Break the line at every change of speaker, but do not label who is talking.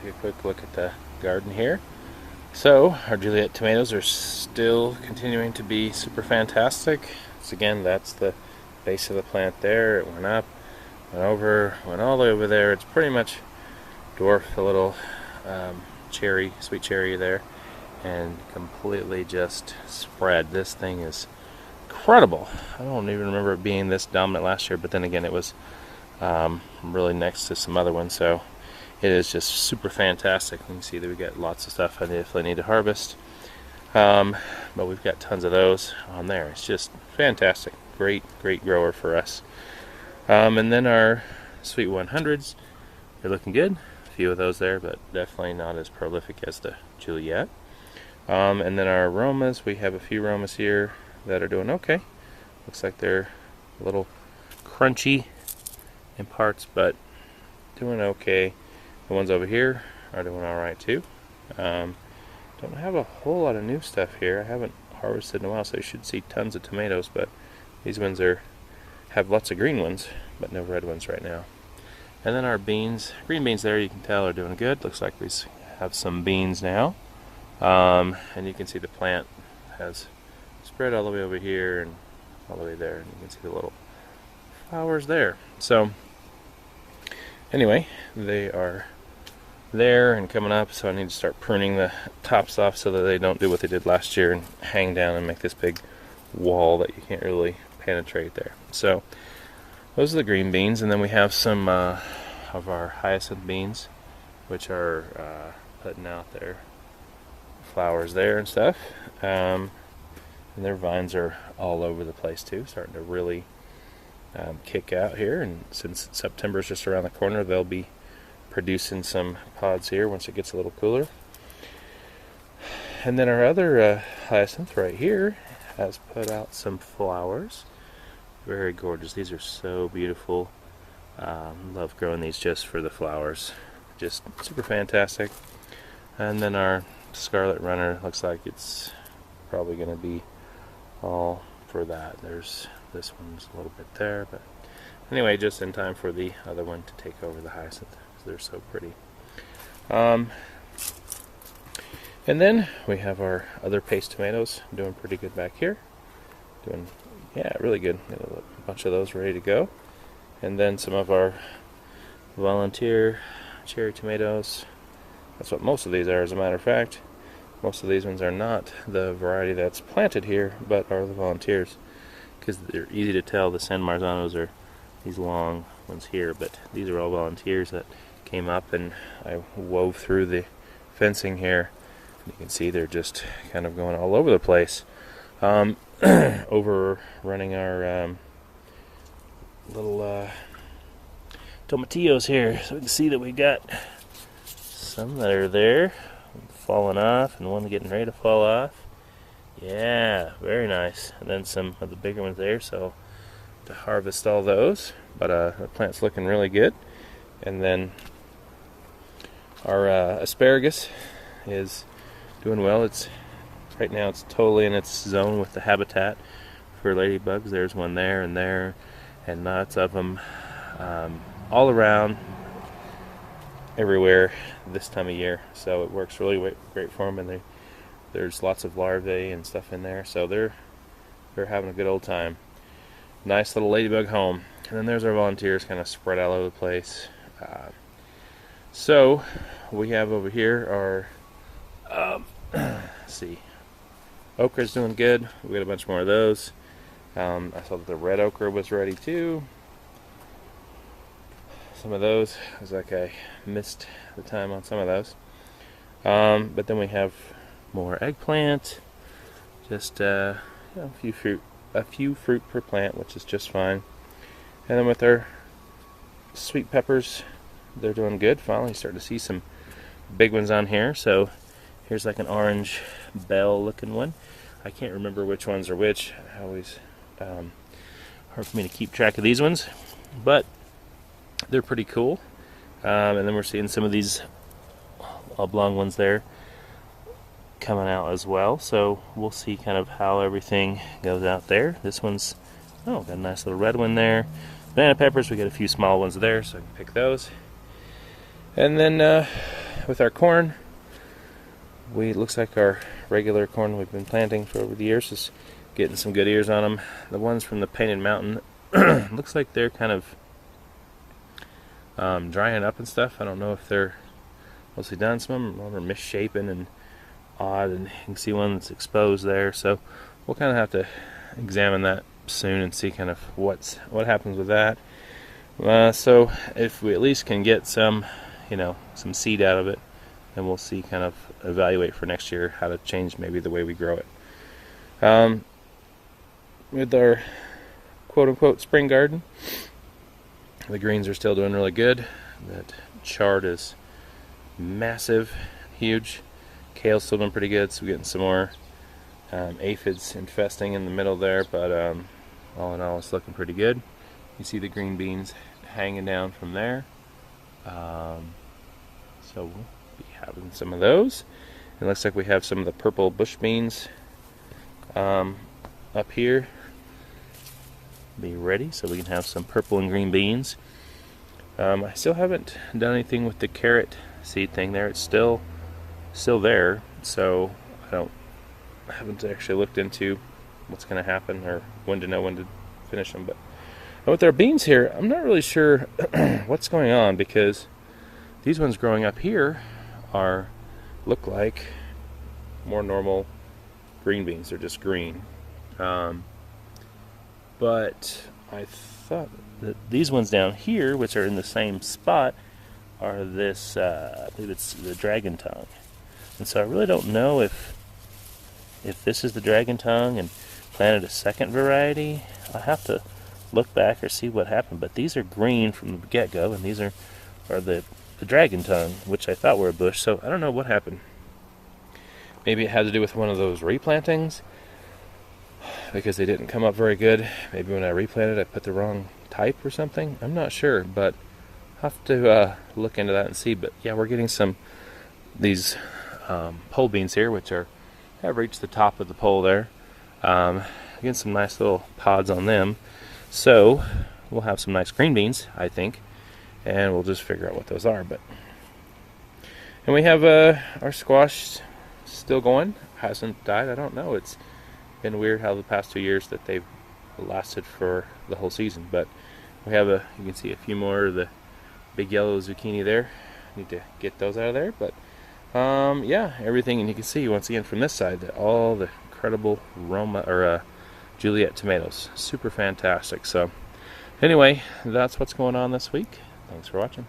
take a quick look at the garden here. So our Juliet tomatoes are still continuing to be super fantastic. So again, that's the base of the plant there. It went up, went over, went all the way over there. It's pretty much dwarfed the little sweet cherry there, and completely just spread. This thing is incredible. I don't even remember it being this dominant last year, but then again, it was really next to some other ones, so it is just super fantastic. You can see that we got lots of stuff I definitely need to harvest, but we've got tons of those on there. It's just fantastic. Great grower for us. And then our Sweet 100s, they're looking good. A few of those there, but definitely not as prolific as the Juliet. And then our aromas, we have a few aromas here that are doing okay. Looks like they're a little crunchy in parts, but doing okay. The ones over here are doing alright too. Don't have a whole lot of new stuff here. I haven't harvested in a while, so you should see tons of tomatoes, but these ones have lots of green ones, but no red ones right now. And then our beans, green beans there, you can tell are doing good. Looks like we have some beans now. And you can see the plant has spread all the way over here and all the way there, and you can see the little flowers there. So anyway, they are there and coming up, so I need to start pruning the tops off so that they don't do what they did last year and hang down and make this big wall that you can't really penetrate there. So those are the green beans, and then we have some of our hyacinth beans, which are putting out their flowers there and stuff. And their vines are all over the place too, starting to really kick out here. And since September is just around the corner, they'll be producing some pods here once it gets a little cooler. And then our other hyacinth right here has put out some flowers. Very gorgeous. These are so beautiful. Love growing these just for the flowers. Just super fantastic. And then our Scarlet Runner looks like it's probably going to be all for that. There's this one's a little bit there, but anyway, just in time for the other one to take over the hyacinth, because they're so pretty. And then we have our other paste tomatoes doing pretty good back here. Doing, yeah, really good. Got a bunch of those ready to go. And then some of our Volunteer cherry tomatoes. That's what most of these are, as a matter of fact. Most of these ones are not the variety that's planted here, but are the Volunteers, because they're easy to tell. The San Marzanos are these long ones here, but these are all Volunteers that came up, and I wove through the fencing here. You can see they're just kind of going all over the place. Overrunning our little tomatillos here, so we can see that we got some that are there falling off and one getting ready to fall off. Yeah, very nice. And then some of the bigger ones there, so to harvest all those. But the plant's looking really good. And then our asparagus is doing well. It's right now it's totally in its zone with the habitat for ladybugs. There's one there, and lots of them all around, everywhere this time of year. So it works really great for them, and there's lots of larvae and stuff in there. So they're having a good old time. Nice little ladybug home. And then there's our Volunteers kind of spread all over the place. So we have over here our let's see, okra's doing good. We got a bunch more of those. I saw that the red okra was ready too. Some of those, it was like I missed the time on some of those. But then we have more eggplant, just a few fruit per plant, which is just fine. And then with our sweet peppers, they're doing good. Finally starting to see some big ones on here. So here's like an orange bell looking one. I can't remember which ones are which. I always hard for me to keep track of these ones, but they're pretty cool. And then we're seeing some of these oblong ones there coming out as well. So we'll see kind of how everything goes out there. This one's, got a nice little red one there. Banana peppers, we got a few small ones there, so I can pick those. And then with our corn, it looks like our regular corn we've been planting for over the years is getting some good ears on them. The ones from the Painted Mountain, looks like they're kind of drying up and stuff. I don't know if they're mostly done. Some of them are misshapen and odd, and you can see one that's exposed there. So we'll kind of have to examine that soon and see kind of what happens with that. So if we at least can get some, some seed out of it, then we'll see, kind of evaluate for next year how to change maybe the way we grow it. With our quote-unquote spring garden, the greens are still doing really good. That chard is massive, huge. Kale's still doing pretty good, so we're getting some more aphids infesting in the middle there, but all in all, it's looking pretty good. You see the green beans hanging down from there. So we'll be having some of those. It looks like we have some of the purple bush beans up here. Be ready, so we can have some purple and green beans. I still haven't done anything with the carrot seed thing there. It's still there, so I haven't actually looked into what's going to happen or when to finish them. But with our beans here, I'm not really sure what's going on, because these ones growing up here look like more normal green beans. They're just green. But I thought that these ones down here, which are in the same spot, are this, I believe it's the dragon tongue. And so I really don't know if this is the dragon tongue and planted a second variety. I'll have to look back or see what happened. But these are green from the get-go, and these are the dragon tongue, which I thought were a bush. So I don't know what happened. Maybe it had to do with one of those replantings, because they didn't come up very good. Maybe when I replanted, I put the wrong type or something. I'm not sure, but I'll have to look into that and see. But yeah, we're getting these pole beans here, which have reached the top of the pole there. Getting some nice little pods on them. So we'll have some nice green beans, I think, and we'll just figure out what those are. And we have our squash still going. Hasn't died. I don't know. It's been weird how the past 2 years that they've lasted for the whole season. But we have you can see a few more of the big yellow zucchini there. Need to get those out of there. But yeah, everything, and you can see once again from this side that all the incredible Roma or Juliet tomatoes, super fantastic. So anyway, that's what's going on this week. Thanks for watching.